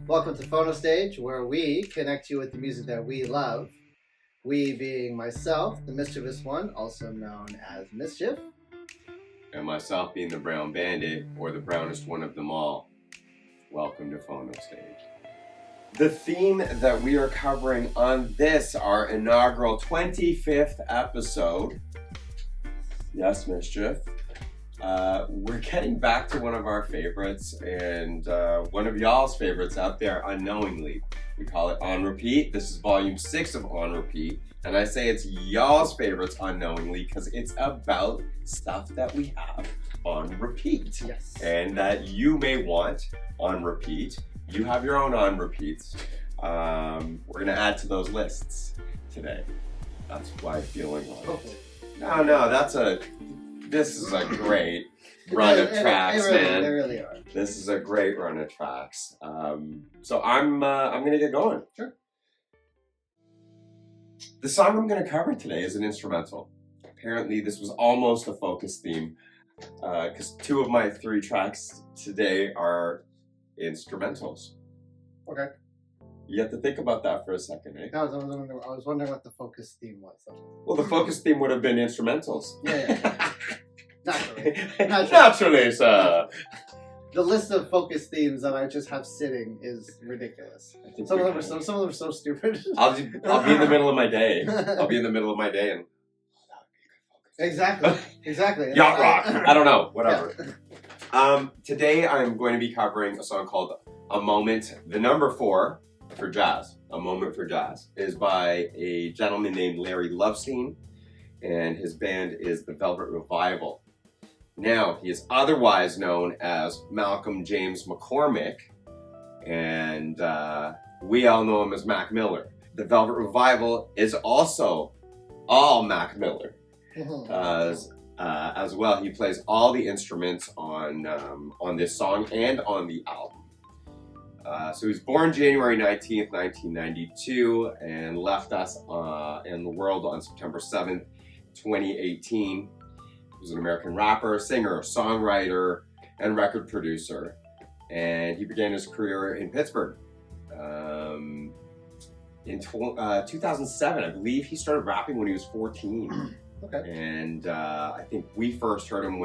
Welcome to Phono Stage, where we connect you with the music that we love. We being myself, the mischievous one, also known as Mischief. And myself being the brown bandit, or the brownest one of them all. Welcome to Phono Stage. The theme that we are covering on this, our inaugural 25th episode. Yes, Mischief. We're getting back to one of our favorites and one of y'all's favorites out there unknowingly. We call it On Repeat. This is volume 6 of On Repeat. And I say it's y'all's favorites unknowingly because it's about stuff that we have on repeat. Yes. And that you may want on repeat. You have your own on repeats. We're going to add to those lists today. That's why I'm feeling like Hopefully. This is a great run of tracks, man. They really are. This is a great run of tracks. So I'm gonna get going. Sure. The song I'm gonna cover today is an instrumental. Apparently, this was almost a focus theme, because 2 of my 3 tracks today are instrumentals. Okay. You have to think about that for a second, eh? I was wondering what the focus theme was. Well, the focus theme would have been instrumentals. Yeah. Naturally. Naturally, sir. The list of focus themes that I just have sitting is ridiculous. Some of them are so stupid. I'll be in the middle of my day. And Exactly. yacht rock. I don't know. Whatever. Yeah. Today I'm going to be covering a song called "A Moment." The number 4 for jazz. "A Moment for Jazz" is by a gentleman named Larry Lovestein, and his band is the Velvet Revival. Now, he is otherwise known as Malcolm James McCormick, and we all know him as Mac Miller. The Velvet Revival is also all Mac Miller as well. He plays all the instruments on this song and on the album. So he was born January 19th, 1992, and left us in the world on September 7th, 2018. He was an American rapper, singer, songwriter, and record producer. And he began his career in Pittsburgh. In 2007, I believe he started rapping when he was 14. Okay. And I think we first heard him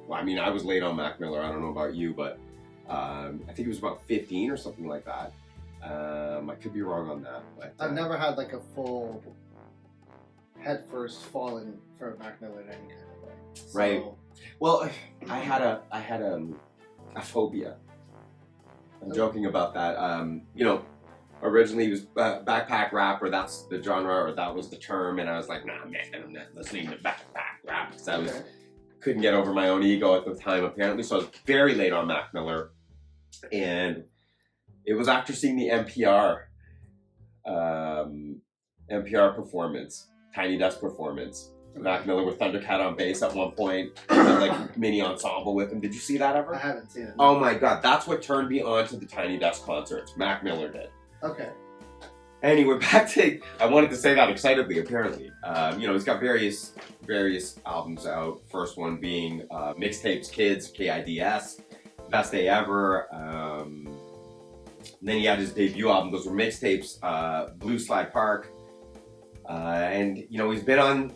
I was late on Mac Miller. I don't know about you, but I think he was about 15 or something like that. I could be wrong on that. But I've never had like a full headfirst fallen for Mac Miller in any kind of way. So, right. Well, I had a phobia. I'm joking about that. Originally he was backpack rapper. That's the genre, or that was the term, and I was like, nah, man, I'm not listening to backpack rap because I couldn't get over my own ego at the time, apparently. So I was very late on Mac Miller, and it was after seeing the NPR performance, Tiny Desk performance. Mac Miller with Thundercat on bass at one point, and like mini ensemble with him. Did you see that ever? I haven't seen it. Oh my god, that's what turned me on to the Tiny Desk concerts. Mac Miller did. Okay. Anyway, back to, I wanted to say that excitedly, apparently. He's got various albums out. First one being Mixtapes Kids, KIDS, Best Day Ever. And then he had his debut album. Those were mixtapes, Blue Slide Park. And he's been on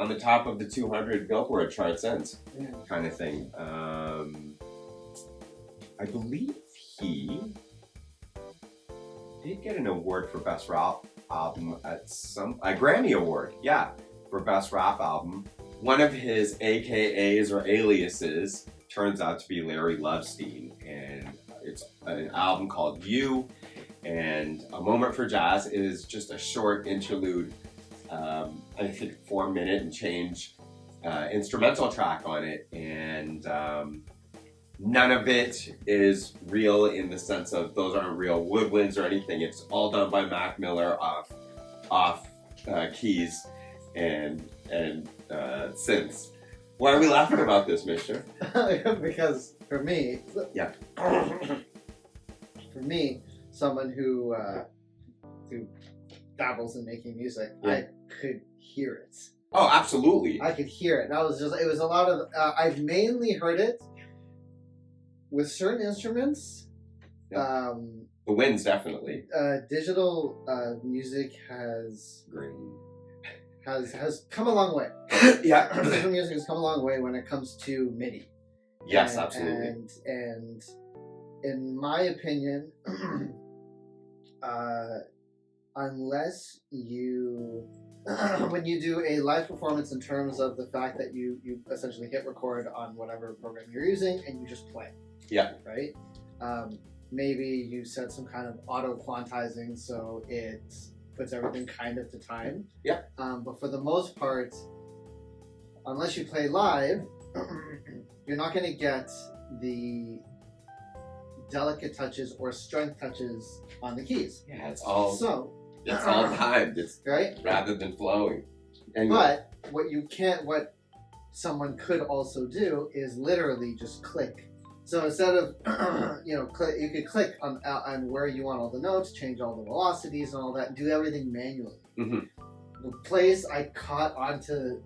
the top of the 200 Billboard chart since, kind of thing. I believe he did get an award for Best Rap Album at a Grammy Award, for Best Rap Album. One of his AKAs or aliases turns out to be Larry Lovestein, and it's an album called You. And "A Moment for Jazz" is just a short interlude, I think 4-minute and change instrumental track on it. And none of it is real in the sense of those aren't real woodwinds or anything. It's all done by Mac Miller off keys and synths. Why are we laughing about this, Mister? Because for me, someone who dabbles in making music, I could hear it. Oh, absolutely. I could hear it. And it was a lot of, I've mainly heard it with certain instruments The winds, definitely. Digital music has Green. come a long way. Yeah. Digital music has come a long way when it comes to MIDI. Yes, absolutely. And in my opinion, unless you, when you do a live performance in terms of the fact that you essentially hit record on whatever program you're using and you just play. Yeah. Right? Maybe you set some kind of auto quantizing so it puts everything kind of to time. Yeah. But for the most part, unless you play live, you're not going to get the delicate touches or strength touches on the keys. Yeah, it's all timed. It's right, rather than flowing. And but what someone could also do is literally just click. So instead of you could click on where you want all the notes, change all the velocities and all that, and do everything manually. Mm-hmm. The place I caught onto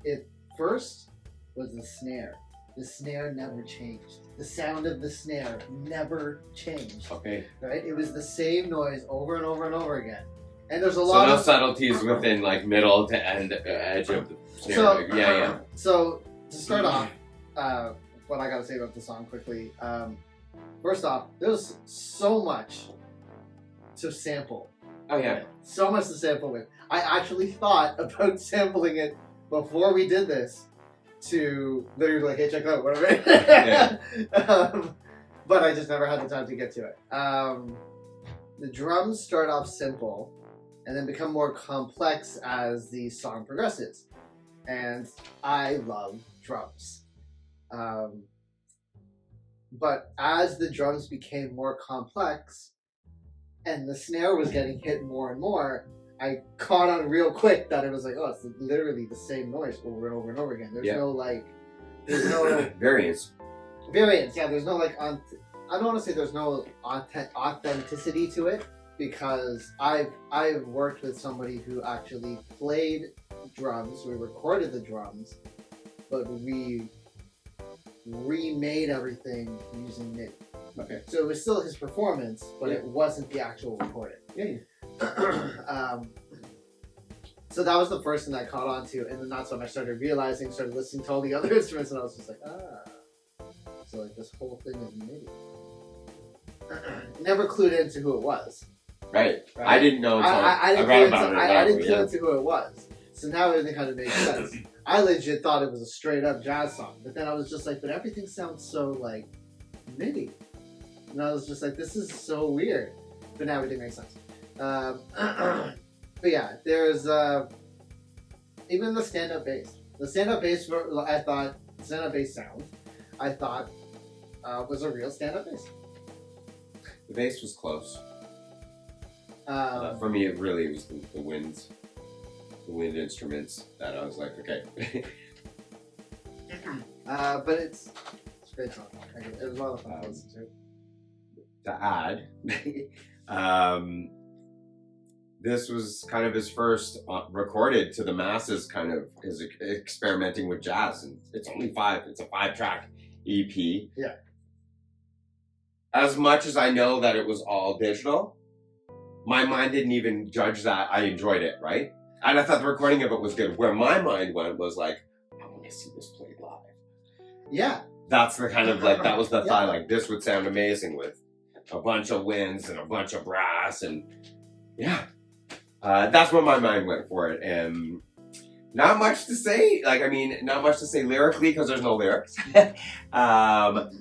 it first was the snare. The snare never changed. The sound of the snare never changed. Okay. Right? It was the same noise over and over and over again. And there's a lot of subtleties within like middle to end edge of the snare. So to start off, what I gotta say about the song quickly. First off, there's so much to sample. Oh yeah. So much to sample with. I actually thought about sampling it before we did this to literally like, hey, check it out, whatever. Yeah. But I just never had the time to get to it. The drums start off simple and then become more complex as the song progresses. And I love drums. But as the drums became more complex and the snare was getting hit more and more, I caught on real quick that it was like, oh, it's literally the same noise over and over and over again. There's no variance. Yeah, there's no like, I don't want to say there's no authenticity to it, because I've worked with somebody who actually played drums. We recorded the drums, but we remade everything using MIDI. Okay. So it was still his performance, but it wasn't the actual recording. Yeah. So that was the first thing I caught on to, and then that's when I started listening to all the other instruments, and I was just like, so like this whole thing is MIDI. Never clued into who it was. Right. I didn't know until I didn't clue into who it was. So now everything kind of makes sense. I legit thought it was a straight up jazz song, but then I was just like, but everything sounds so like MIDI. And I was just like, this is so weird. But now everything makes sense. But yeah, there's even the stand-up bass. The stand-up bass, I thought, stand-up bass sound, I thought was a real stand-up bass. The bass was close. For me, it really was the wind instruments that I was like, okay. But it's a great song. It was a lot of fun to listen to. To add, this was kind of his first recorded to the masses, kind of his experimenting with jazz, and it's only 5. It's a 5-track EP. Yeah. As much as I know that it was all digital, my mind didn't even judge that. I enjoyed it, right? And I thought the recording of it was good. Where my mind went was like, I want to see this played live. Yeah. That's the kind of like, that was the thought, like this would sound amazing with a bunch of winds and a bunch of brass, and that's where my mind went for it. And not much to say, not much to say lyrically because there's no lyrics.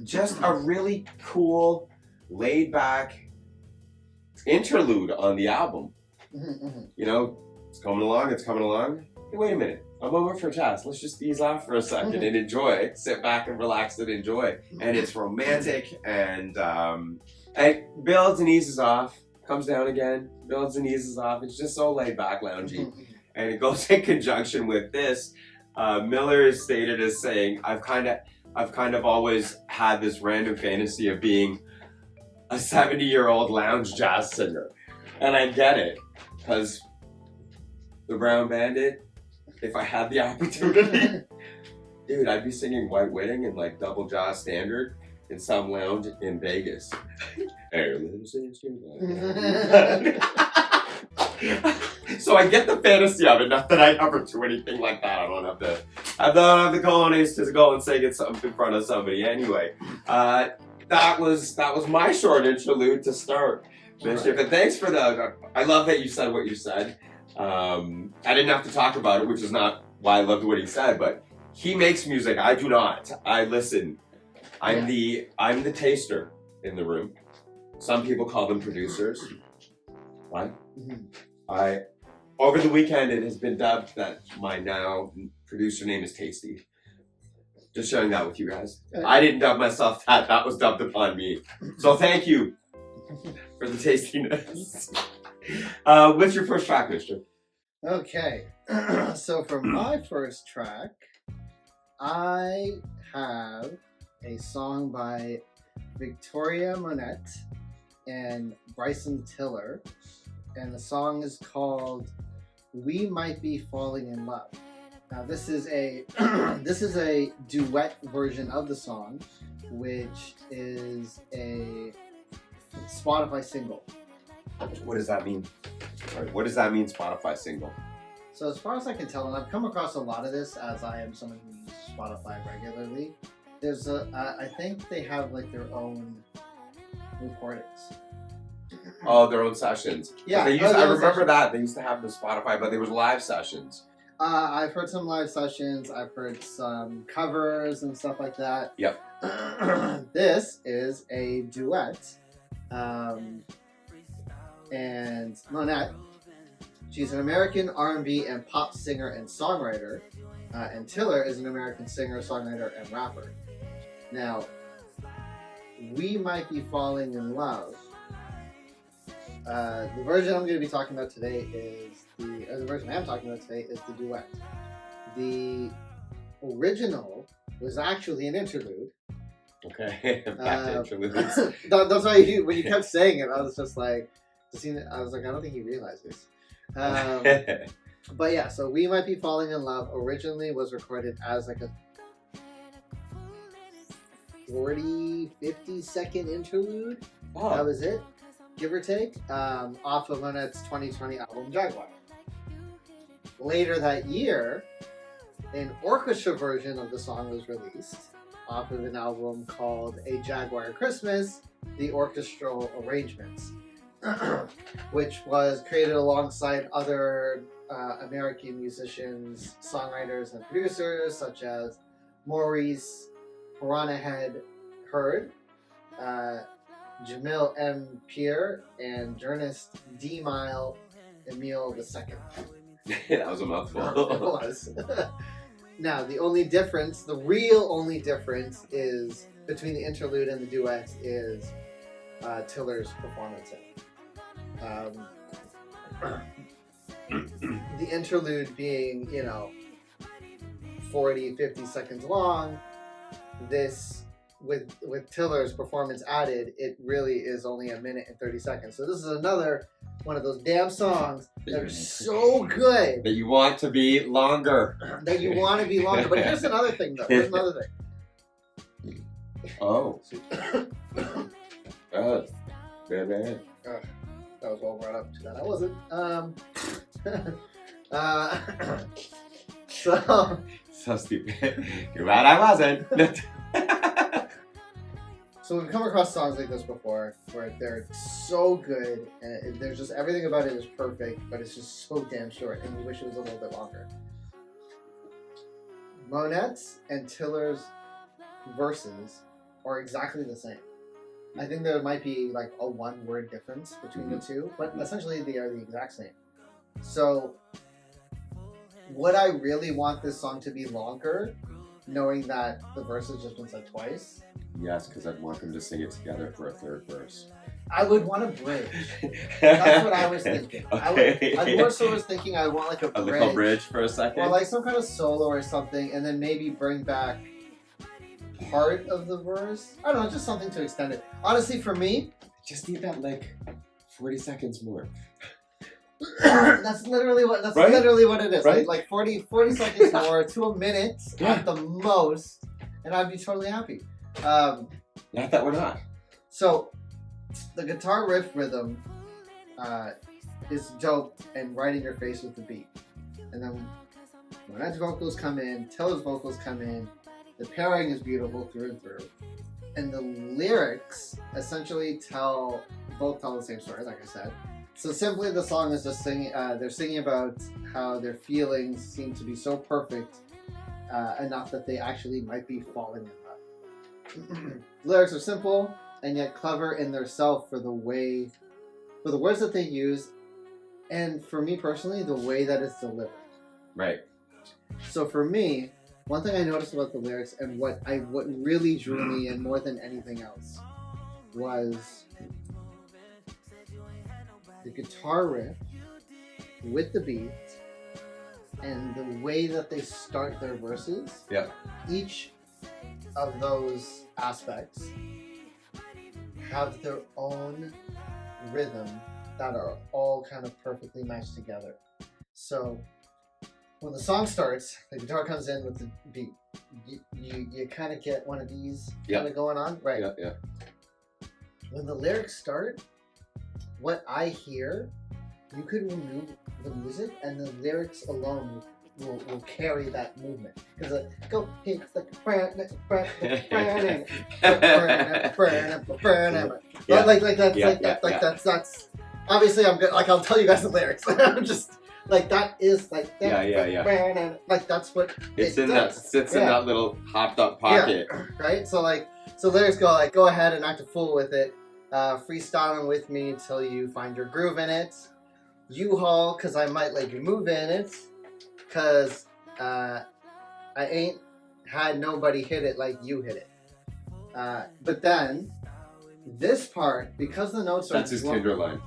Just a really cool, laid back interlude on the album. Mm-hmm. You know, it's coming along. Hey, wait a minute. I'm over for jazz. Let's just ease off for a second and enjoy. Sit back and relax and enjoy. And it's romantic, and it builds and eases off, comes down again, builds and eases off. It's just so laid back, loungy. And it goes in conjunction with this. Miller is stated as saying, I've kind of always had this random fantasy of being a 70-year-old lounge jazz singer. And I get it, because the Brown Bandit, if I had the opportunity, dude, I'd be singing White Wedding and like double jazz standard in some lounge in Vegas. So I get the fantasy of it. Not that I ever do anything like that. I don't have the cojones to go and sing it in front of somebody. Anyway, that was my short interlude to start. Mischief, and thanks for the. I love that you said what you said. I didn't have to talk about it, which is not why I loved what he said. But he makes music. I do not. I listen. I'm the taster in the room. Some people call them producers. What? Over the weekend, it has been dubbed that my now producer name is Tasty. Just sharing that with you guys. I didn't dub myself that. That was dubbed upon me. So thank you for the tastiness. What's your first track, Mister? Okay. So for my first track, I have a song by Victoria Monet and Bryson Tiller. And the song is called "We Might Be Falling in Love." Now this is a duet version of the song, which is a Spotify single. What does that mean? What does that mean, Spotify single? So as far as I can tell, and I've come across a lot of this as I am someone who uses Spotify regularly, there's I think they have like their own recordings. Oh, their own sessions. Yeah, I remember that. They used to have the Spotify, but there was live sessions. I've heard some live sessions. I've heard some covers and stuff like that. Yep. This is a duet. And Monet, she's an American R&B and pop singer and songwriter. And Tiller is an American singer, songwriter, and rapper. Now, "We Might Be Falling in Love." The version I'm going to be talking about today is the version I'm talking about today is the duet. The original was actually an interlude. Okay, back to interludes. That's why when you kept saying it, I was just like, I was like, I don't think he realizes. But yeah, so "We Might Be Falling in Love" originally was recorded as like a 40-50 second interlude. Oh. That was it, give or take, off of Monet's 2020 album Jaguar. Later that year, an orchestra version of the song was released off of an album called A Jaguar Christmas, the orchestral arrangements, which was created alongside other American musicians, songwriters, and producers such as Maurice Piranha Head Hurd, Jamil M. Pierre, and Ernest D. Mile Emile II. That was a mouthful. It was. Now, the real only difference is between the interlude and the duet is Tiller's performance in it. The interlude being, 40-50 seconds long. This, with Tiller's performance added, it really is only 1 minute and 30 seconds. So this is another one of those damn songs that are so good that you want to be longer. But here's another thing, though. Here's another thing. Oh. Bad. That was well brought up. That I wasn't. So stupid. You're right, I wasn't. So we've come across songs like this before, where they're so good, and there's just everything about it is perfect, but it's just so damn short, and we wish it was a little bit longer. Monet's and Tiller's verses are exactly the same. I think there might be like a one-word difference between the two, but essentially they are the exact same. So, would I really want this song to be longer, knowing that the verse has just been said twice? Yes, because I'd want them to sing it together for a third verse. I would want a bridge. That's what I was thinking. Okay. I more so was thinking I want like a bridge. little bridge for a second? Or like some kind of solo or something, and then maybe bring back part of the verse. I don't know, just something to extend it. Honestly, for me, just need that like 40 seconds more. That's literally what it is. Right? Like 40 seconds more to a minute at the most, and I'd be totally happy. Not that we're not. So, the guitar riff rhythm is dope and right in your face with the beat. And then Monet's vocals come in, Tiller's vocals come in, the pairing is beautiful through and through. And the lyrics essentially both tell the same story, like I said. So simply the song is just singing, they're singing about how their feelings seem to be so perfect enough that they actually might be falling in love. Lyrics are simple and yet clever in their self for the words that they use, and for me personally, the way that it's delivered. Right. So for me, one thing I noticed about the lyrics and what really drew me in more than anything else was the guitar riff with the beat and the way that they start their verses. Yeah. Each of those aspects have their own rhythm that are all kind of perfectly matched together. So when the song starts, the guitar comes in with the beat. You kind of get one of these kind of going on, right? Yeah. When the lyrics start, what I hear, you could remove the music and the lyrics alone will carry that movement. Because go hit the that's obviously I'm good. Like I'll tell you guys the lyrics. I'm just like that is like that. Yeah. Like that's what it's in does. That sits in that little hopped up pocket. Yeah, right? So lyrics go like go ahead and act a fool with it. Freestyling with me until you find your groove in it. U-Haul, cause I might let you move in it. Cause I ain't had nobody hit it like you hit it. But then this part, because the notes are that's his Tinder line.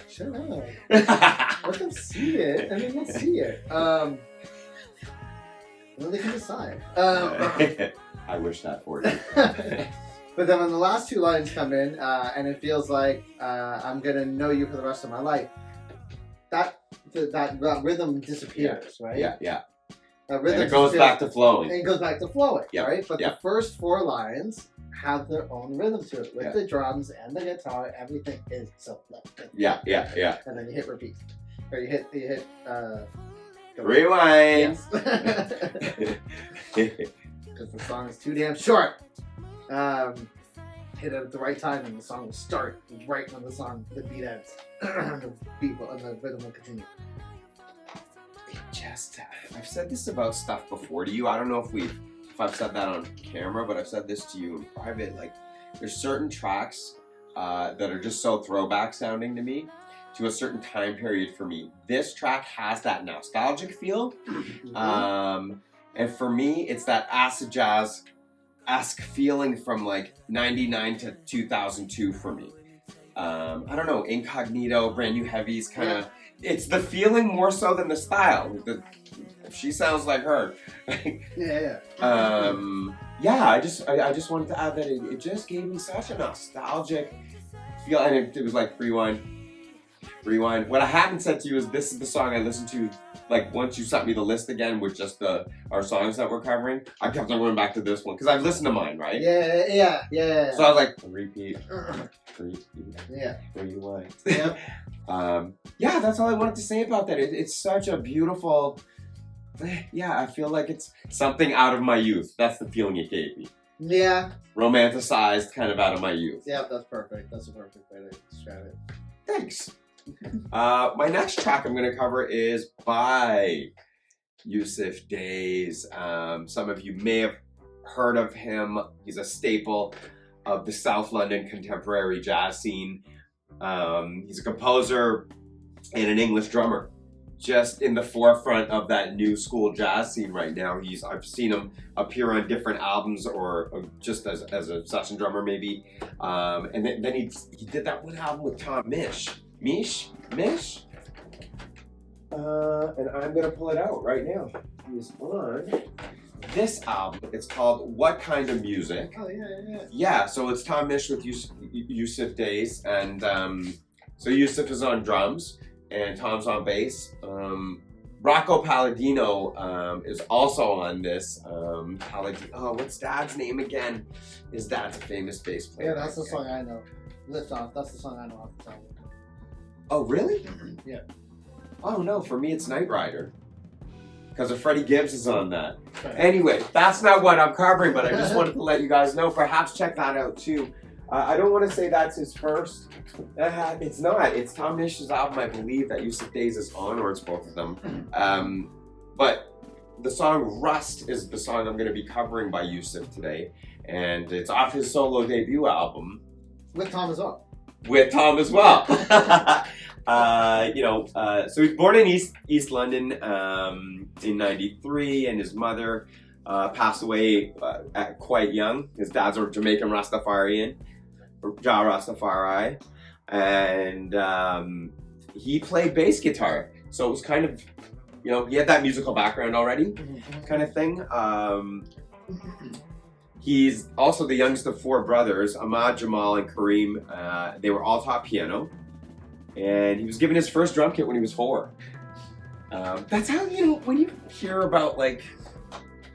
Shut up. Let them see it. I mean, let's see it. Well, they can decide. I wish that for you. But then when the last two lines come in, and it feels like I'm gonna know you for the rest of my life, that rhythm disappears, right? Yeah. That rhythm and it goes back to flowing. And it goes back to flowing, right? But the first four lines have their own rhythm to it. With the drums and the guitar, everything is selected. Yeah. And then you hit repeat. Or you hit rewind. Yes. Because the song is too damn short. Hit it at the right time and the song will start right when the beat ends. And the rhythm will continue. I've said this about stuff before to you. I don't know if I've said that on camera, but I've said this to you in private. Like, there's certain tracks that are just so throwback sounding to me, to a certain time period for me. This track has that nostalgic feel. And for me, it's that acid jazz-esque feeling from like 99 to 2002 for me. I don't know, Incognito, Brand New Heavies kind of, it's the feeling more so than the style. She sounds like her. Yeah. I just wanted to add that it just gave me such a nostalgic feel, and it was like rewind. What I haven't said to you is this is the song I listened to, like once you sent me the list again with just our songs that we're covering, I kept on going back to this one because I've listened to mine, right? Yeah. So I was like, repeat. Yeah. Rewind. Yeah. That's all I wanted to say about that. It's such a beautiful, I feel like it's something out of my youth. That's the feeling it gave me. Yeah. Romanticized, kind of out of my youth. Yeah, that's perfect. That's a perfect way to describe it. Thanks. My next track I'm going to cover is by Yussef Days. Some of you may have heard of him. He's a staple of the South London contemporary jazz scene. He's a composer and an English drummer, just in the forefront of that new school jazz scene right now. I've seen him appear on different albums or just as a session drummer maybe. And then he did that one album with Misch. And I'm gonna pull it out right now. He's on this album. It's called What Kind of Music? Oh yeah. Yeah, so it's Misch with Yussef Days, and so Yussef is on drums and Tom's on bass. Rocco Palladino is also on this. What's Dad's name again? His dad's a famous bass player. Yeah, that's the song I know. Lift Off. That's the song I know off the top. Oh, really? Yeah. Oh no, for me it's Knight Rider. Because of Freddie Gibbs is on that. Right. Anyway, that's not what I'm covering, but I just wanted to let you guys know. Perhaps check that out too. I don't want to say that's his first. It's not. It's Tom Misch's album, I believe, that Yussef Days is on, or it's both of them. But the song Rust is the song I'm going to be covering by Yussef today. And it's off his solo debut album. With Tom as well. With Tom as well. So he was born in East London in '93, and his mother passed away at quite young. His dad's a Jamaican Rastafarian, Jah Rastafari, and he played bass guitar. So it was kind of, he had that musical background already, kind of thing. He's also the youngest of 4 brothers, Ahmad, Jamal, and Kareem. They were all taught piano. And he was given his first drum kit when he was 4. That's how, when you hear about, like,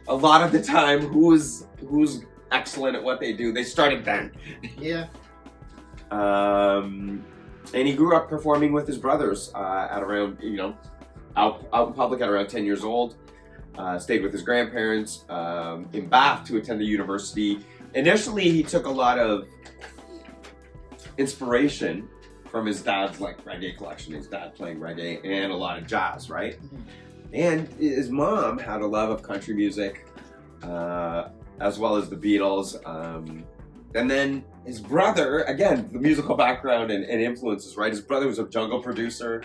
a lot of the time who's excellent at what they do, they started then. Yeah. And he grew up performing with his brothers at around, out in public at around 10 years old. Stayed with his grandparents in Bath to attend the university. Initially, he took a lot of inspiration from his dad's reggae collection, his dad playing reggae and a lot of jazz, right? And his mom had a love of country music, as well as the Beatles. And then his brother, again, the musical background and influences, right? His brother was a jungle producer,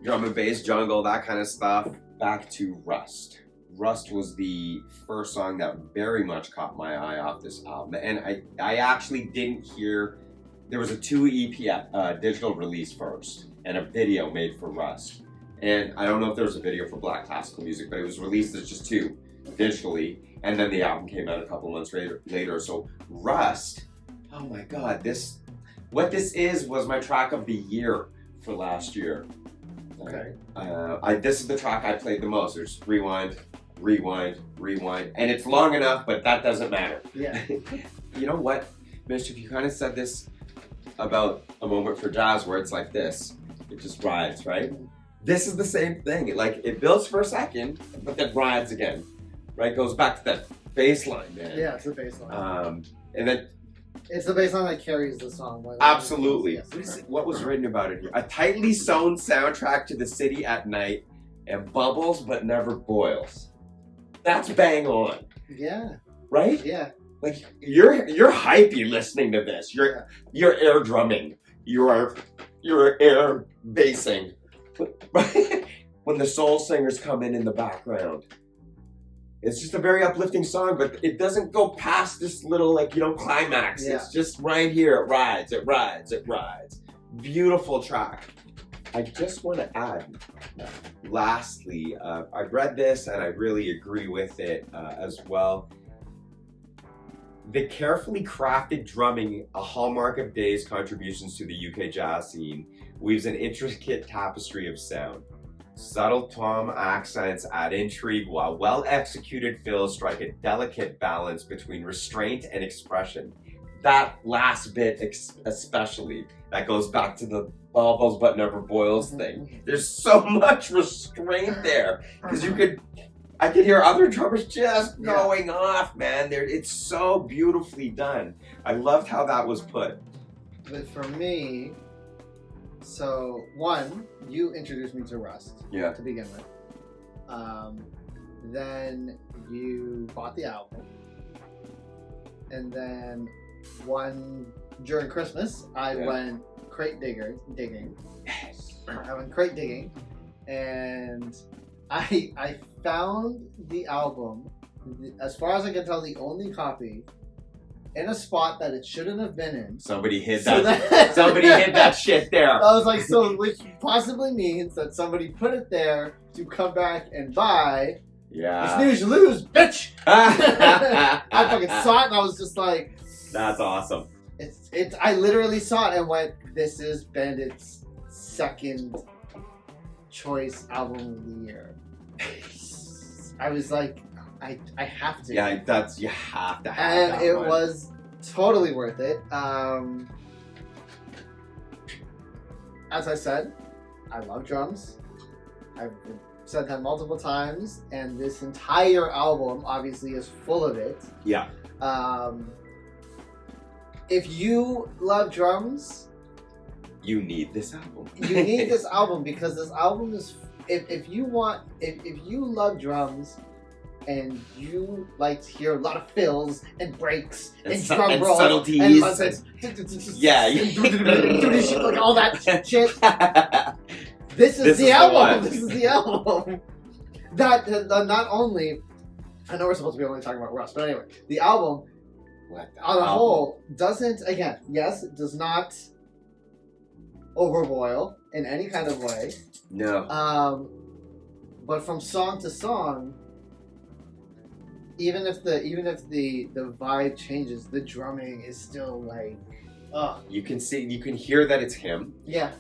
drum and bass, jungle, that kind of stuff. Back to Rust. Rust was the first song that very much caught my eye off this album. And I actually didn't hear, there was a 2 EP digital release first and a video made for Rust. And I don't know if there was a video for Black Classical Music, but it was released as just 2 digitally. And then the album came out a couple months later. So Rust, oh my God, what this was my track of the year for last year. Okay. This is the track I played the most. There's rewind, rewind, rewind. And it's long enough, but that doesn't matter. Yeah. You know what, Misch, you kind of said this about A Moment for Jazz where it's like this. It just rides, right? This is the same thing. It builds for a second, but then rides again. Right? Goes back to that bass line, man. Yeah, it's the bass line. And then it's the bass line that carries the song. Absolutely. Yes. What was written about it here? A tightly sewn soundtrack to the city at night, and bubbles but never boils. That's bang on. Yeah. Right? Yeah. You're hypey listening to this. You're air drumming. You're air bassing. When the soul singers come in the background. It's just a very uplifting song, but it doesn't go past this little, climax. Yeah. It's just right here. It rides, it rides, it rides. Beautiful track. I just want to add, lastly, I've read this and I really agree with it as well. The carefully crafted drumming, a hallmark of Day's contributions to the UK jazz scene, weaves an intricate tapestry of sound. Subtle tom accents add intrigue, while well-executed fills strike a delicate balance between restraint and expression. That last bit especially, that goes back to the bubbles but never boils thing. There's so much restraint there, because I could hear other drummers just going off, man. It's so beautifully done. I loved how that was put. But for me, so one, you introduced me to Rust to begin with. Then you bought the album. And then during Christmas, I went crate digging. I went crate digging, and I found the album, as far as I can tell, the only copy, in a spot that it shouldn't have been in. Somebody hid that. Somebody hid that shit there. I was like, so which possibly means that somebody put it there to come back and buy. Yeah. Snooze, you lose, bitch. I fucking saw it and I was just like, that's awesome. It's. I literally saw it and went, this is Bandit's second choice album of the year. I was like, I have to. Yeah, you have to have And that it one. was totally worth it. As I said, I love drums. I've said that multiple times, and this entire album obviously is full of it. Yeah. If you love drums, You need this album. you need this album, because this album is. If you love drums, and you like to hear a lot of fills and breaks and drum and rolls subtleties and yeah, like all that shit. This is the album. This is the album. That not only, I know we're supposed to be only talking about Rust, but anyway, the album on the whole doesn't. Again, yes, it does not overboil in any kind of way. No. But from song to song, even if the vibe changes, the drumming is still like, You can hear that it's him. Yeah.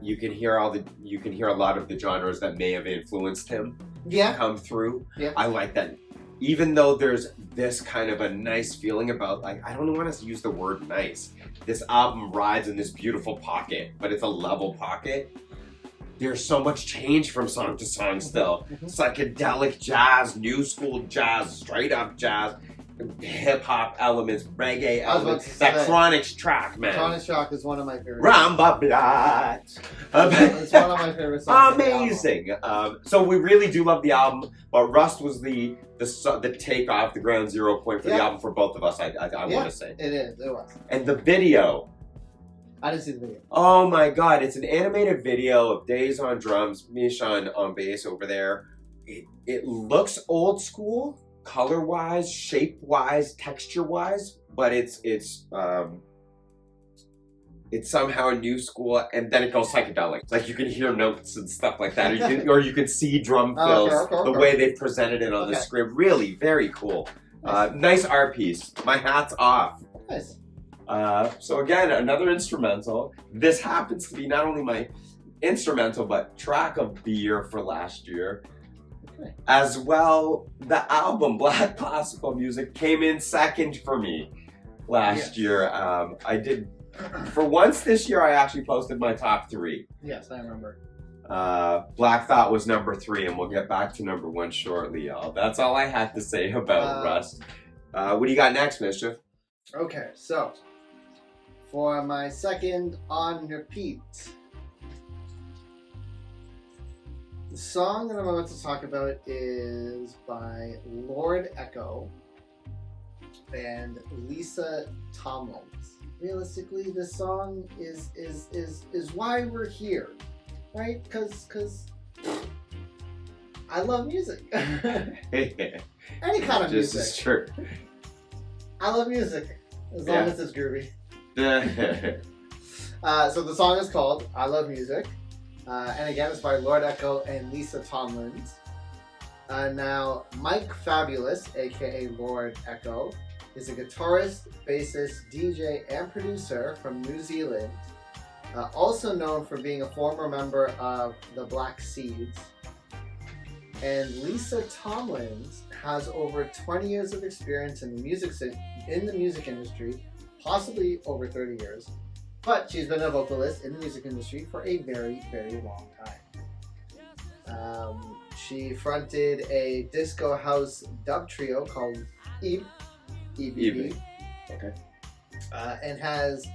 You can hear a lot of the genres that may have influenced him. Yeah. Come through. Yeah. I like that. Even though there's this kind of a nice feeling about, like, I don't want to use the word nice. This album rides in this beautiful pocket, but it's a level pocket. There's so much change from song to song still. Psychedelic jazz, new school jazz, straight up jazz, hip hop elements, reggae elements. That Chronics track, man. Chronics track is one of my favorites. Ramba Blatt. It's one of my favorite songs. Amazing. So we really do love the album, but Rust was the takeoff, the ground zero point for the album for both of us. I want to say it was. And the video. I didn't see the video. Oh my god, it's an animated video of Days on drums, Misch on bass over there. It looks old school, color-wise, shape-wise, texture-wise, but it's somehow a new school, and then it goes psychedelic. It's like you can hear notes and stuff like that, or you can see drum fills, the way they've presented it on the script. Really, very cool. Nice art piece. My hat's off. Nice. So again, another instrumental. This happens to be not only my instrumental, but track of the year for last year. Okay. As well, the album, Black Classical Music, came in second for me last year. I did, for once this year, I actually posted my top 3. Yes, I remember. Black Thought was number 3, and we'll get back to number 1 shortly, y'all. That's all I had to say about Rust. What do you got next, Mischief? Okay, so for my second on repeat, the song that I'm about to talk about is by Lord Echo and Lisa Tomlins. Realistically, this song is why we're here, right? Because I love music. Any kind of music. This is true. I love music, as long as it's groovy. So the song is called I Love Music. And again, it's by Lord Echo and Lisa Tomlins. Now, Mike Fabulous, aka Lord Echo, is a guitarist, bassist, DJ, and producer from New Zealand. Also known for being a former member of the Black Seeds. And Lisa Tomlins has over 20 years of experience in the music industry, possibly over 30 years. But she's been a vocalist in the music industry for a very, very long time. She fronted a disco house dub trio called EBB. Okay. And has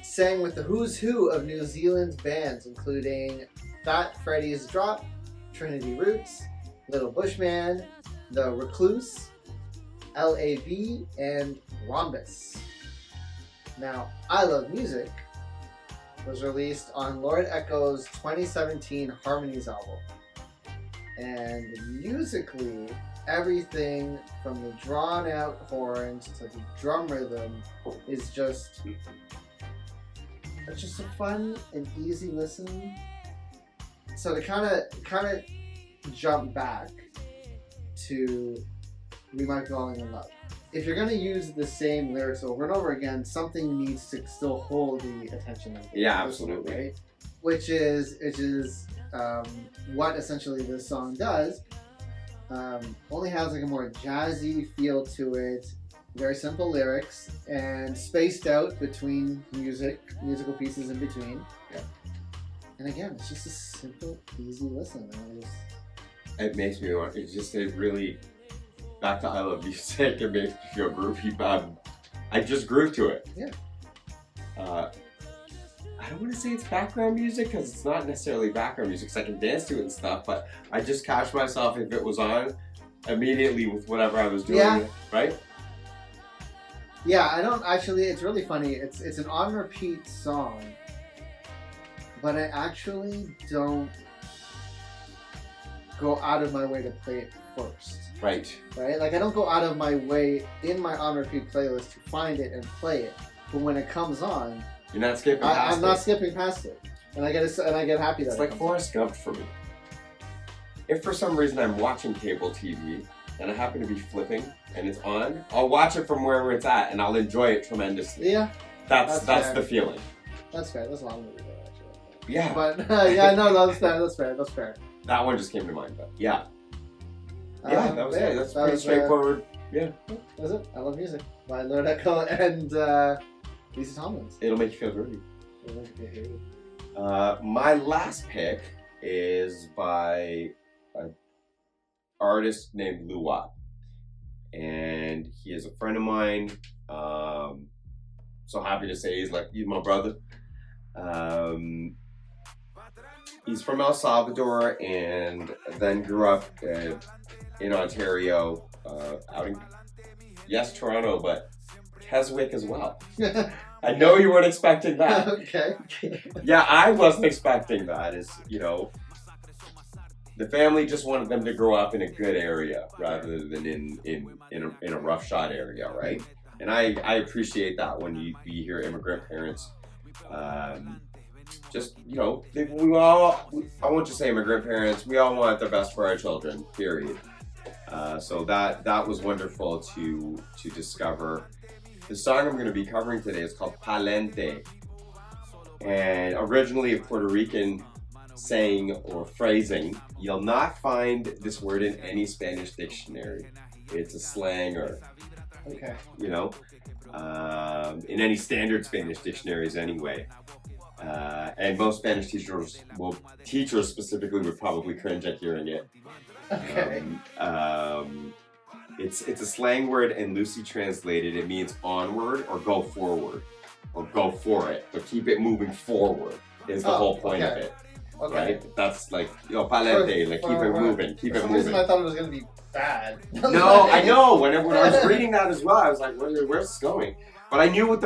sang with the who's who of New Zealand's bands, including Fat Freddy's Drop, Trinity Roots, Little Bushman, The Recluse, LAB, and Rhombus. Now, I Love Music was released on Lord Echo's 2017 Harmonies album. And musically, everything from the drawn out horns to the drum rhythm is just a fun and easy listen. So to kind of jump back to We Might Be Falling in Love. If you're going to use the same lyrics over and over again, something needs to still hold the attention of the absolutely. Right? Which is what essentially this song does, only has like a more jazzy feel to it, very simple lyrics, and spaced out between musical pieces in between. Yeah. And again, it's just a simple, easy listen. It makes me want. It really. Back to I Love Music. It makes me feel groovy. I just groove to it. Yeah. I don't want to say it's background music because it's not necessarily background music because I can dance to it and stuff, but I just catch myself if it was on immediately with whatever I was doing, yeah. Right? Yeah, I don't actually, it's really funny. It's an on repeat song, but I actually don't go out of my way to play it first. Right. Right? Like I don't go out of my way in my on repeat playlist to find it and play it, but when it comes on, you're not skipping past it. I'm not skipping past it, and I get happy that it's like Forrest Gump for me. If for some reason I'm watching cable TV and I happen to be flipping and it's on, I'll watch it from wherever it's at and I'll enjoy it tremendously. Yeah, that's the feeling. That's fair. That's a long movie though, actually. Yeah, but yeah, no, that's fair. That's fair. That one just came to mind, but yeah. Yeah, that was it. That's that pretty was, straightforward. Yeah. That was it. I Love Music by Lord Echo and Lisa Tomlins. It'll make you feel groovy. My last pick is by an artist named Louwop, and he is a friend of mine. So happy to say he's my brother. He's from El Salvador and then grew up in Ontario, Toronto, but Keswick as well. I know you weren't expecting that. Okay. Yeah, I wasn't expecting that. The family just wanted them to grow up in a good area rather than in a roughshod area, right? And I appreciate that when you hear immigrant parents. We all, I won't just say immigrant parents, we all want the best for our children, period. So that was wonderful to discover. The song I'm going to be covering today is called Palente, and originally a Puerto Rican saying or phrasing. You'll not find this word in any Spanish dictionary. It's a slang or, okay. In any standard Spanish dictionaries anyway. And most Spanish teachers specifically would probably cringe at hearing it. Okay. It's a slang word, and loosely translated, it means onward or go forward or go for it, but keep it moving forward is the whole point of it. Okay. Right? That's like, palente, like keep it moving, keep it moving. For some reason I thought it was going to be bad. No, I know. When I was reading that as well, I was like, where's this going? But I knew what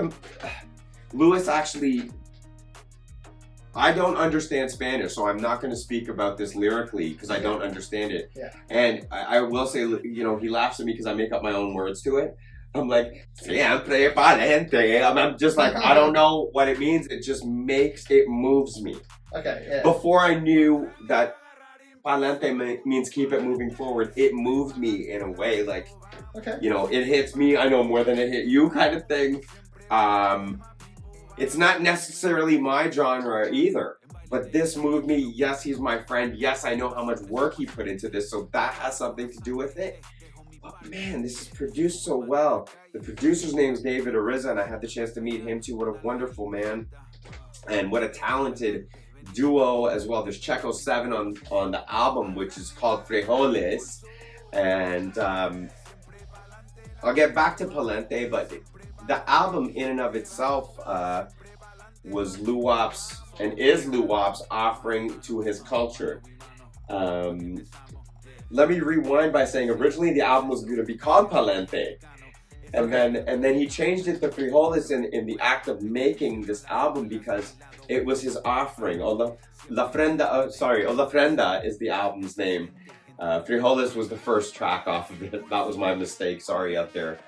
Lewis actually. I don't understand Spanish, so I'm not going to speak about this lyrically because I don't understand it. Yeah. And I will say, he laughs at me because I make up my own words to it. I'm like, siempre palente. I'm just like, I don't know what it means. It just moves me. Okay, yeah. Before I knew that palente means keep it moving forward, it moved me in a way like, okay. It hits me, I know more than it hit you kind of thing. It's not necessarily my genre either, but this moved me. Yes, he's my friend. Yes, I know how much work he put into this, so that has something to do with it. But man, this is produced so well. The producer's name is David Ariza, and I had the chance to meet him too. What a wonderful man, and what a talented duo as well. There's Checo 7 on the album, which is called Frijoles, and I'll get back to Palente, but the album in and of itself was Louwop's and is Louwop's offering to his culture. Let me rewind by saying originally the album was going to be called Palente, and then he changed it to Frijoles in the act of making this album because it was his offering. La Ofrenda is the album's name. Frijoles was the first track off of it. That was my mistake. Sorry out there.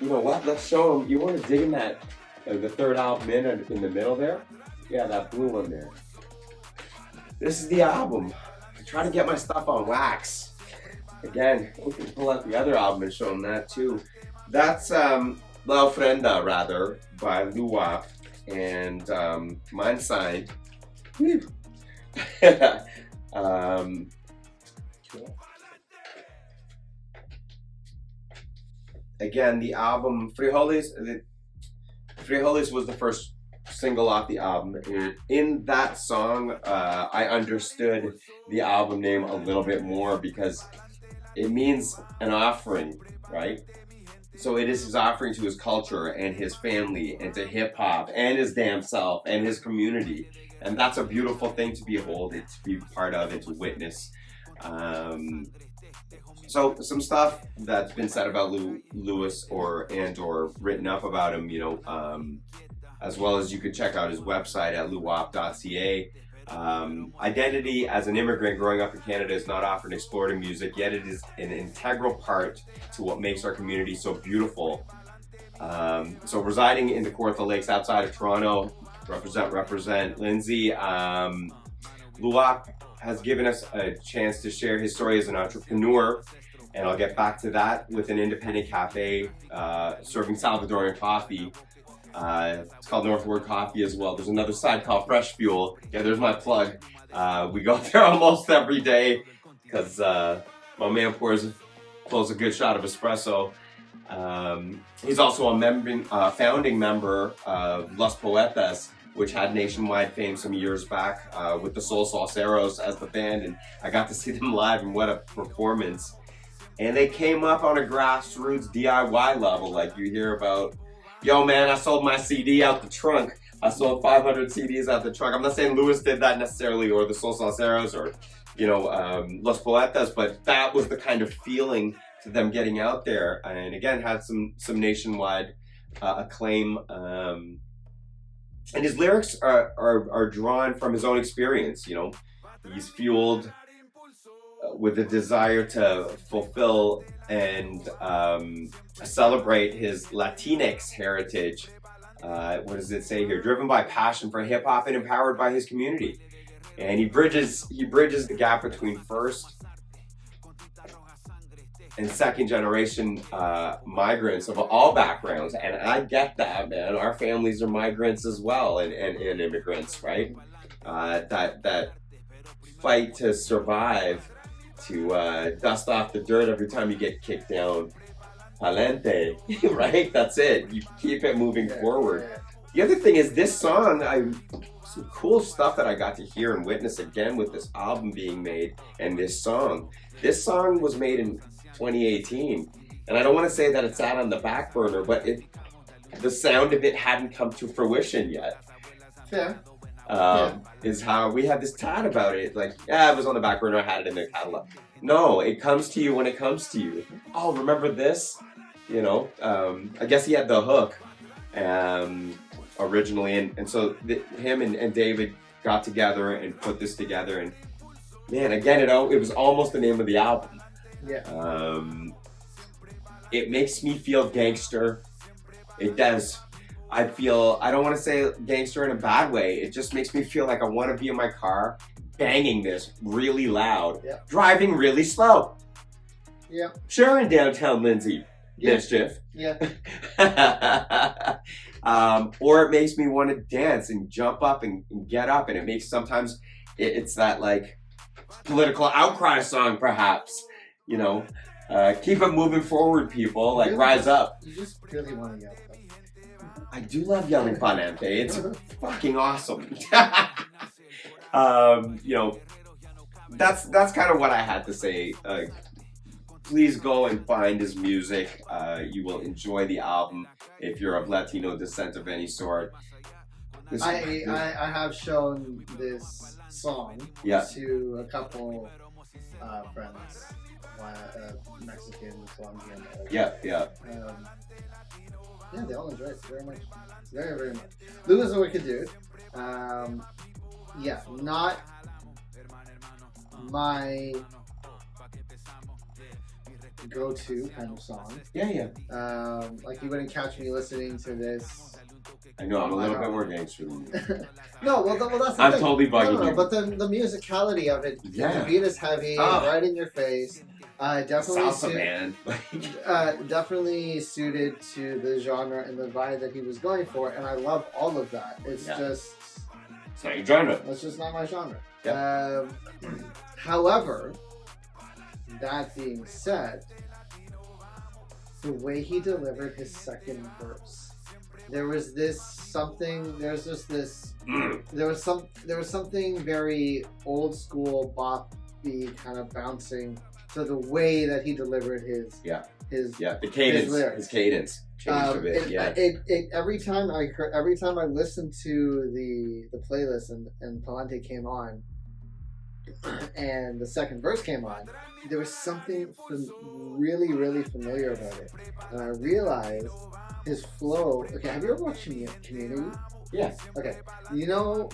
You know what? Let's show them. You want to dig in that, the third album in the middle there? Yeah, that blue one there. This is the album. I try to get my stuff on wax. Again, we can pull out the other album and show them that too. That's La Ofrenda, rather, by Louwop, and mine signed Cool. Again, the album Frijoles was the first single off the album. And in that song, I understood the album name a little bit more because it means an offering, right? So it is his offering to his culture and his family and to hip hop and his damn self and his community. And that's a beautiful thing to behold, to be part of, and to witness. So some stuff that's been said about Lewis or written up about him, as well as you could check out his website at louwop.ca. Identity as an immigrant growing up in Canada is not often explored in music, yet it is an integral part to what makes our community so beautiful. So residing in the Kawartha Lakes outside of Toronto, represent Lindsay. Louwop has given us a chance to share his story as an entrepreneur, and I'll get back to that with an independent cafe serving Salvadorian coffee. It's called Northward Coffee as well. There's another side called Fresh Fuel. Yeah, there's my plug. We go there almost every day because my man pulls a good shot of espresso. He's also a founding member of Los Poetas, which had nationwide fame some years back with the Soul Salseros as the band, and I got to see them live, and what a performance. And they came up on a grassroots DIY level, like you hear about, yo man, I sold my CD out the trunk. I sold 500 CDs out the trunk. I'm not saying Lewis did that necessarily, or the Soul Salseros, or Los Poetas, but that was the kind of feeling to them getting out there, and again had some nationwide acclaim. And his lyrics are drawn from his own experience. He's fueled with a desire to fulfill and celebrate his Latinx heritage. What does it say here? Driven by passion for hip hop and empowered by his community. And he bridges the gap between first and second generation migrants of all backgrounds. And I get that, man. Our families are migrants as well, and immigrants, right? That fight to survive, to dust off the dirt every time you get kicked down. Lante, right? That's it. You keep it moving forward. The other thing is this song, some cool stuff that I got to hear and witness again with this album being made and this song. This song was made in 2018, and I don't want to say that it sat on the back burner, but the sound of it hadn't come to fruition yet. Fair. Is how we had this tat about it. Like, it was on the back burner, I had it in the catalog. No, it comes to you when it comes to you. Oh, remember this? I guess he had the hook originally, and so him and David got together and put this together, and man, again, it was almost the name of the album. Yeah. It makes me feel gangster. It does. I don't want to say gangster in a bad way. It just makes me feel like I want to be in my car, banging this really loud, driving really slow. Yeah. Sure, in downtown Lindsay, Mischief. Yeah. Or it makes me want to dance and jump up and get up, and it makes sometimes it's that like political outcry song, perhaps. Keep it moving forward, people. Like, rise up. You just really want to yell. I do love yelling Bandit. It's fucking awesome. That's kind of what I had to say. Please go and find his music. You will enjoy the album if you're of Latino descent of any sort. I have shown this song to a couple friends, Mexican, Colombian. Yeah, they all enjoy it very much. Very, very much. Lou is a wicked dude. Not my go-to kind of song. Yeah. Like, you wouldn't catch me listening to this. I know, I'm a little bit more gangster than you. No, well, that's the I'm thing. totally bugging you. But the musicality of it, the beat is heavy, right in your face. Definitely salsa, man. Definitely suited to the genre and the vibe that he was going for, and I love all of that. It's just It's not your genre. That's just not my genre. Yeah. However, that being said, the way he delivered his second verse, there was something very old school bop-y kind of bouncing to the way that he delivered his the cadence, his cadence changed a bit. Every time I listened to the playlist and Lante came on and the second verse came on, there was something really, really familiar about it, and I realized his flow. Okay, have you ever watched Community? Yeah. Okay, you know,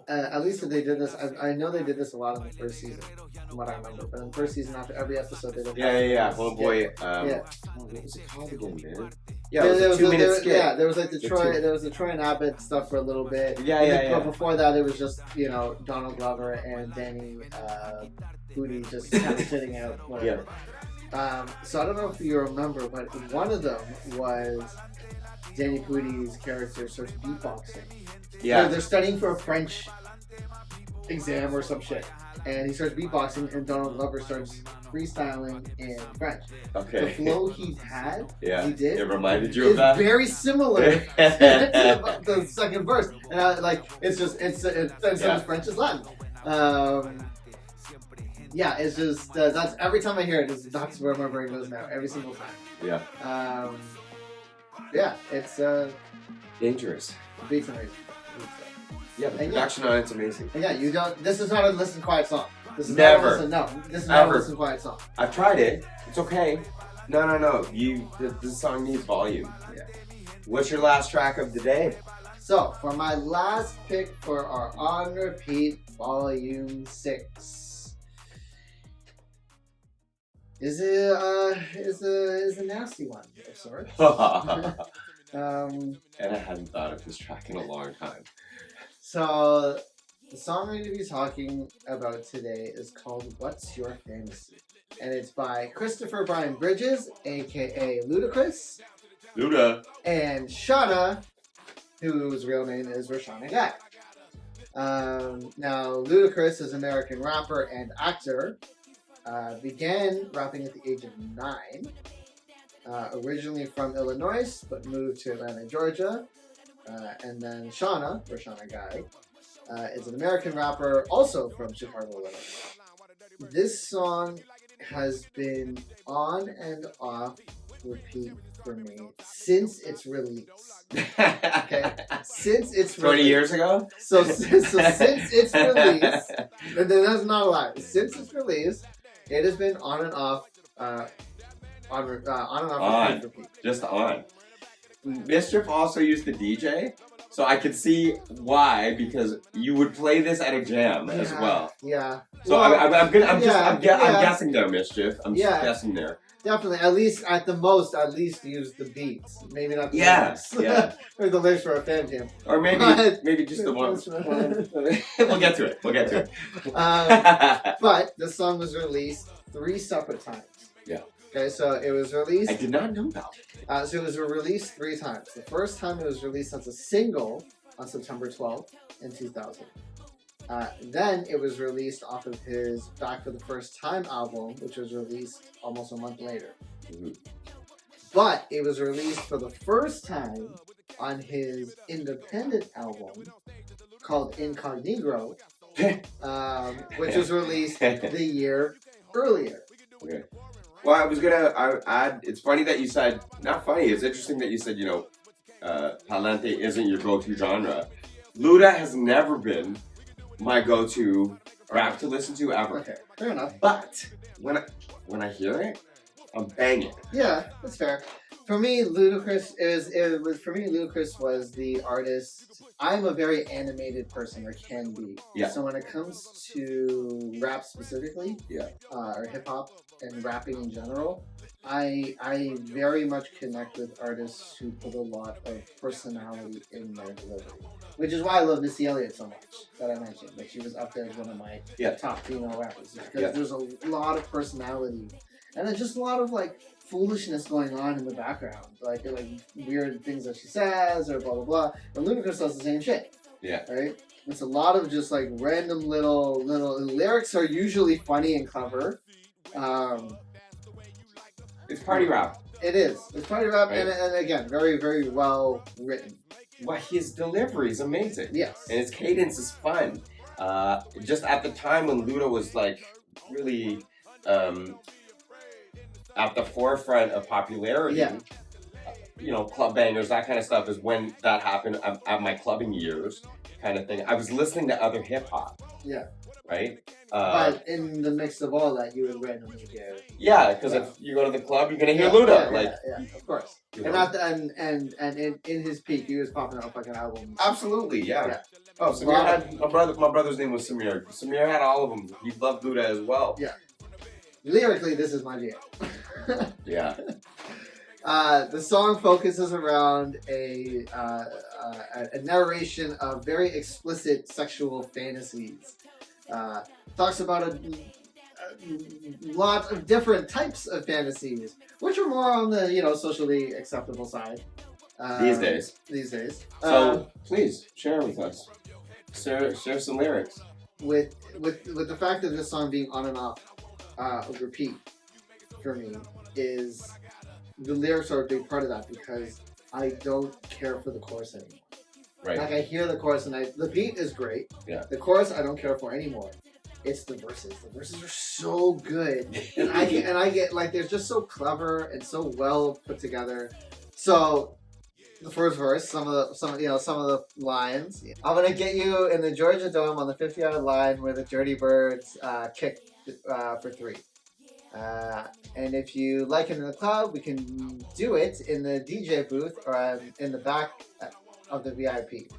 at least they did this. I know they did this a lot in the first season, from what I remember. But in the first season, after every episode, they did. Yeah. Homeboy. Yeah. What was it called again, man? Yeah, it was a 2-minute skit. Yeah, there was like there was the Troy and Abbott stuff for a little bit. Yeah. But before that, it was just Donald Glover and Danny Booty just kind of sitting out. Whatever. Yeah. So I don't know if you remember, but one of them was Danny Pooty's character starts beatboxing. Yeah. They're studying for a French exam or some shit. And he starts beatboxing, and Donald Glover starts freestyling in French. Okay. The flow he did. It reminded you of that? Very similar to the second verse. And it's French is Latin. It's just, that's, every time I hear it, that's where my brain goes now, every single time. Yeah. It's dangerous. The beat's amazing. Yeah, the production on it's amazing. And you don't. This is not a listen quiet song. This is Never. This is not a listen quiet song. I've tried it. It's okay. No. This song needs volume. Yeah. What's your last track of the day? So for my last pick for our on repeat volume 6 is a nasty one of sorts. And I hadn't thought of this track in a long time. So, the song we're going to be talking about today is called What's Your Fantasy? And it's by Christopher Brian Bridges, aka Ludacris. Luda. And Shawnna, whose real name is Shawnna Guy. Now, Ludacris is an American rapper and actor. Began rapping at the age of 9. Originally from Illinois, but moved to Atlanta, Georgia. And then Shawnna, or Shawnna Guy, is an American rapper, also from Chicago, Illinois. This song has been on and off repeat for me since its release. Okay? Since its release. 20 years ago? So since its release, that's not a lie. Since its release, it has been on and off, repeat. Just on. Mischief also used to DJ, so I could see why, because you would play this at a jam as well. Yeah. So I'm guessing there, Mischief. I'm just guessing there. Definitely, at least use the beats. Maybe not the lyrics. Yeah. Or the lyrics for a fan jam. Or maybe just the one. We'll get to it. But the song was released 3 separate times. Yeah. Okay, so it was released. I did not know that. So it was released 3 times. The first time it was released as a single on September 12th in 2000. Then it was released off of his Back for the First Time album, which was released almost a month later. Mm-hmm. But it was released for the first time on his independent album called Incognito, which was released the year earlier. Okay. Well, I add, it's funny that you said, not funny, it's interesting that you said, Lante isn't your go-to genre. Luda has never been my go-to rap to listen to ever. Okay, fair enough. But when I hear it, I'm banging. Yeah, that's fair. For me, Ludacris was the artist. I'm a very animated person, or can be. Yeah. So when it comes to rap specifically, or hip hop and rapping in general, I very much connect with artists who put a lot of personality in their delivery. Which is why I love Missy Elliott so much, that I mentioned. Like, she was up there as one of my top female rappers. Because there's a lot of personality. And then just a lot of, foolishness going on in the background. Like weird things that she says, or blah, blah, blah. And Ludacris does the same shit. Yeah. Right? It's a lot of just like random little lyrics are usually funny and clever. It's party rap. It is. It's party rap, Right. and again, very, very well written. Well, his delivery is amazing. Yes. And his cadence is fun. Just at the time when Luda was like really at the forefront of popularity, Yeah. You know, club bangers, that kind of stuff is when that happened at my clubbing years kind of thing. I was listening to other hip hop. Yeah. Right? But in the mix of all that, you would randomly give. Yeah, because if you go to the club, you're gonna hear Luda. Yeah, of course. You And know? not the, and in his peak, he was popping out fucking albums. Absolutely, yeah. Yeah. Oh, Samir had my brother's name was Samir. Samir had all of them. He loved Luda as well. Yeah. Lyrically, this is my jam. Yeah. The song focuses around a narration of very explicit sexual fantasies. Talks about a lot of different types of fantasies, which are more on the socially acceptable side These days. These days. So please share with us. Share some lyrics. With the fact of this song being on and off repeat for me is the lyrics are a big part of that because I don't care for the chorus anymore. Right. Like I hear the chorus and the beat is great. Yeah. The chorus I don't care for anymore. It's the verses. The verses are so good, and I get like they're just so clever and so well put together. So the first verse, some of the lines. I'm gonna get you in the Georgia Dome on the 50-yard line where the Dirty Birds kick for 3. And if you like it in the club, we can do it in the DJ booth or in the back of the VIP.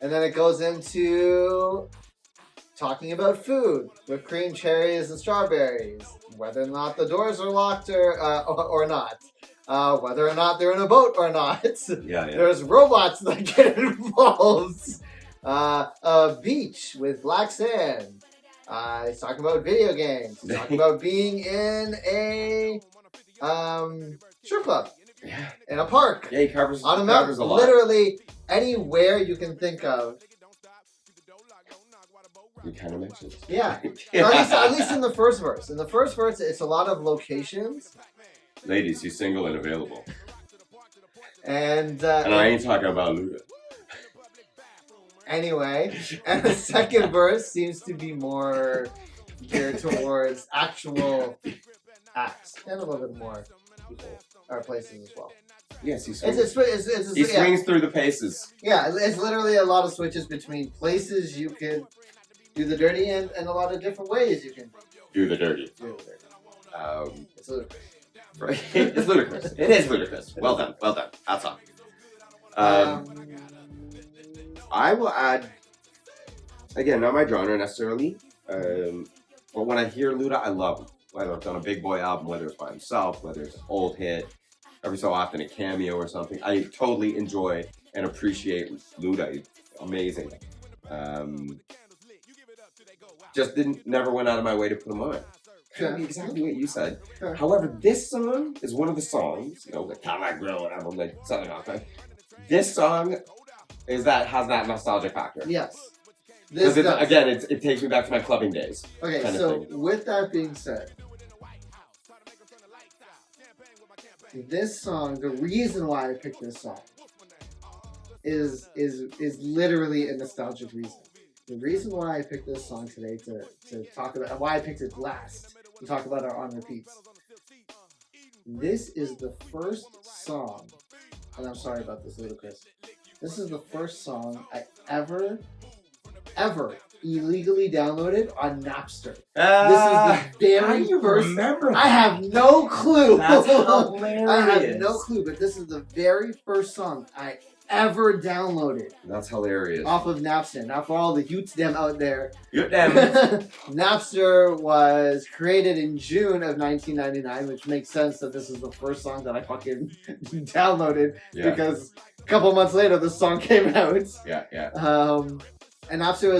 And then it goes into talking about food, whipped cream, cherries, and strawberries. Whether or not the doors are locked or not. Whether or not they're in a boat or not. Yeah. There's robots that get involved. A beach with black sand. He's talking about video games. He's talking about being in a strip club. Yeah. In a park. Yeah, he covers On a mountain. a lot. Literally anywhere you can think of. You kind of mentioned. Yeah. At least in the first verse. In the first verse, it's a lot of locations. Ladies, he's single and available. And I ain't talking about Luda. Anyway, and the second verse seems to be more geared towards actual acts and a little bit more people or places as well. Yes, he It's he swings through the paces. Yeah, it's literally a lot of switches between places you could do the dirty and a lot of different ways you can Do the dirty. do the dirty. It's ludicrous. Right. It's ludicrous. It is ludicrous. Well done. That's all. I will add, again, not my genre necessarily, but when I hear Luda, I love him. Whether it's on a Big Boy album, whether it's by himself, whether it's an old hit, every so often a cameo or something. I totally enjoy and appreciate Luda. He's amazing. Just never went out of my way to put him on. Yeah. Exactly what you said. Yeah. However, this song is one of the songs, like Cadillac Grill and I'm like something off that. This song has that nostalgia factor. Yes. Because it takes me back to my clubbing days. Okay, so with that being said, this song, the reason why I picked this song is literally a nostalgic reason. The reason why I picked this song today to talk about, why I picked it last to talk about our on repeats. This is the first song, and I'm sorry about this, Ludacris. This is the first song I ever illegally downloaded on Napster. This is the very first. Remember? I have no clue. That's hilarious. I have no clue, but this is the very first song I ever downloaded That's hilarious. off of Napster. Now, for all the youths them out there, Them. Napster was created in June of 1999, which makes sense that this is the first song that I fucking downloaded because a couple months later this song came out. Yeah. And Napster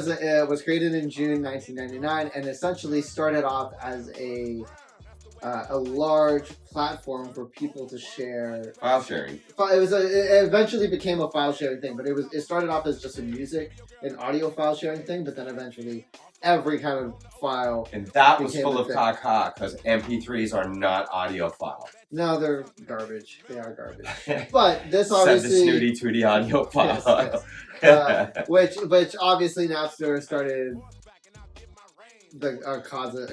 was created in June 1999 and essentially started off as a a large platform for people to share. File sharing. It eventually became a file sharing thing, but it started off as just a music and audio file sharing thing, but then eventually every kind of file. And that was became full a of thing. caca because MP3s are not audio file. No, they're garbage. They are garbage. But this Send the obviously snooty tooty audio file. Yes. Which obviously Napster started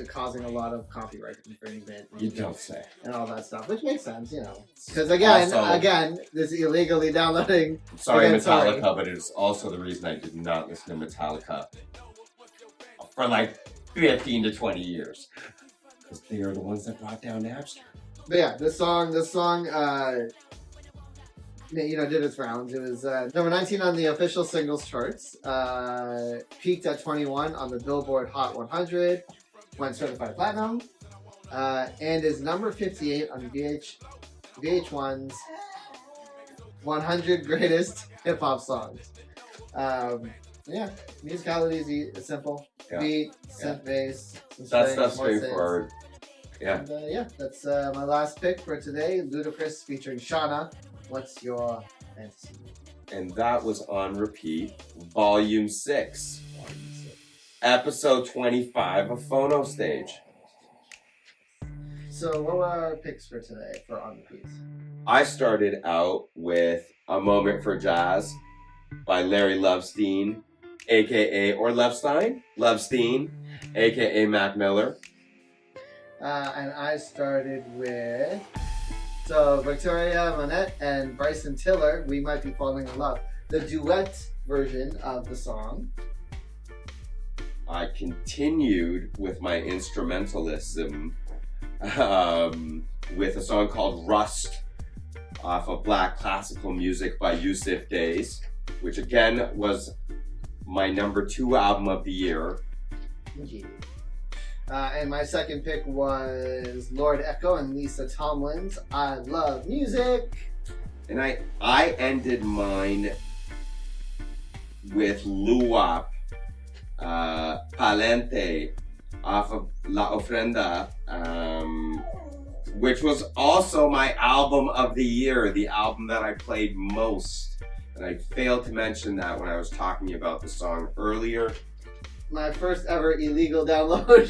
causing a lot of copyright infringement. You don't say. And all that stuff, which makes sense, you know. Because again, this illegally downloading. Sorry, again, Metallica, sorry. but it is also the reason I did not listen to Metallica for like 15 to 20 years. Because they are the ones that brought down Napster. But yeah, this song, did its rounds. It was number 19 on the official singles charts. Peaked at 21 on the Billboard Hot 100. Went certified platinum. And is number 58 on VH1's 100 Greatest Hip Hop Songs. Yeah, musicality is simple. Yeah. Beat, synth bass. That stuff's straightforward. Yeah. And, that's my last pick for today. Ludacris featuring Shawnna. What's your fantasy? And that was on repeat, Volume 6. Episode 25 of Phono Stage. So what were our picks for today for on repeats? I started out with A Moment for Jazz by Larry Lovestein, a.k.a. or Lovestein, a.k.a. Mac Miller. And I started with Victoria Monet and Bryson Tiller, We Might Be Falling in Love. The duet version of the song. I continued with my instrumentalism with a song called Rust off of Black Classical Music by Yussef Days, which again was my number 2 album of the year. And my second pick was Lord Echo and Lisa Tomlins, I Love Music. And I ended mine with Louwop, Lante off of La Ofrenda, which was also my album of the year, the album that I played most. And I failed to mention that when I was talking about the song earlier. My first ever illegal download.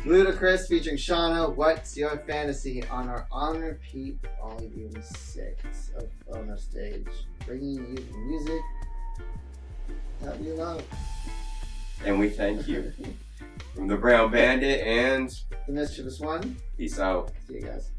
Ludacris featuring Shawnna, What's Your Fantasy on our On Repeat Volume 6 of Phono Stage. Bringing you the music that we love. And we thank you. From the Brown Bandit and The Mischievous One. peace out. See you guys.